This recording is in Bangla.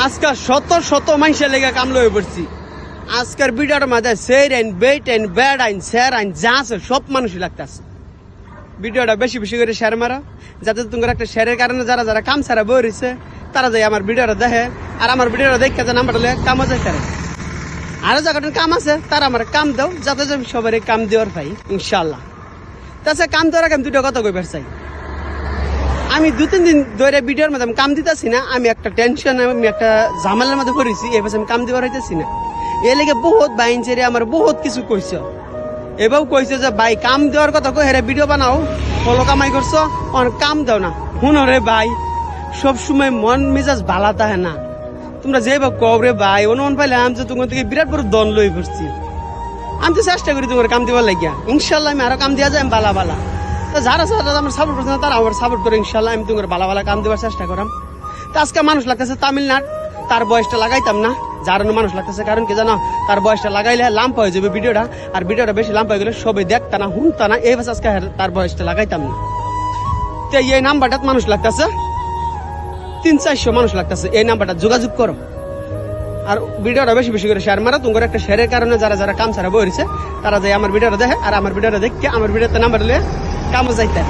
আজকাল শত শত মানুষের লেগে কামলো হয়ে পড়ছি। আজকের ভিডিওর মাঝে সেই আইন বেট আইন ব্যাড আইন স্যার আইন যা আছে সব মানুষই লাগতেছে। ভিডিওটা বেশি বেশি করে শেয়ার মারা, যাতে তোমার একটা শেয়ারের কারণে যারা যারা কাম ছাড়া বই রয়েছে তারা যাই আমার ভিডিওটা দেখে, আর আমার ভিডিওটা দেখে যে নাম্বারটা কামও যাই তারা। আরো জায়গাটার কাম আছে তারা আমার কাম দাও, যাতে আমি সবারই কাম দেওয়ার পাই ইনশাল্লাহ। তাছাড়া কাম দেওয়ার আগে আমি দুটো কথা কইবার চাই। আমি 2-3 দিন ধরে ভিডিওর মধ্যে আমি কাম দিতেছি না, আমি একটা টেনশন, আমি একটা ঝামেলার মধ্যে পড়েছি, এই বছর আমি কাম দিবার হইতেছি না। এর লেগে বহুত বাইন ছেড়ে আমার বহুত কিছু কইছে, এবার কইছে যে ভাই কাম দেওয়ার কথা কই হেরে ভিডিও বানাও, ফলো কামাই করছো, কাম দাও না। শুনো রে ভাই, সবসময় মন মেজাজ ভালো থাকে না। তোমরা যেভাবে কও রে ভাই, অনুমান পাইলে আমি যে তোমার থেকে বিরাট বড় দন লই পড়ছি। আমি তো চেষ্টা করি তোমার কাম দিবার লাগিয়া, ইনশাল্লাহ আমি আরো কাম দিয়া যাই বালা বালা। যারা আমার সাপোর্ট করছে না তারা আমার সাপোর্ট করে, ইনশাল্লাহ আমি তোমার বালা বালা কাম দেওয়ার চেষ্টা করাম। তো আজকে মানুষ লাগতেছে তামিলনাড়, তার বয়সটা লাগাইতাম না, যার মানুষ লাগতেছে কারণ কি জানো, তার বয়সটা লাগাইলে লাম্পা হয়ে যাবে ভিডিওটা, আর ভিডিওটা বেশি লাম্পা হয়ে গেলে সবাই দেখতা না শুনতা না, এই আজকে তার বয়সটা লাগাইতাম না। তো এই নাম্বারটা মানুষ লাগতেছে 300-400 মানুষ লাগতেছে, এই নাম্বারটা যোগাযোগ করো। আর ভিডিওটা বেশি বেশি করে শেয়ার মারা, তোমার একটা শেয়ারের কারণে যারা যারা কাম ছাড়া বই রয়েছে তারা যাই আমার ভিডিওটা দেখে, আর আমার ভিডিওটা দেখে আমার ভিডিওতে নাম্বার কামও যাইতে।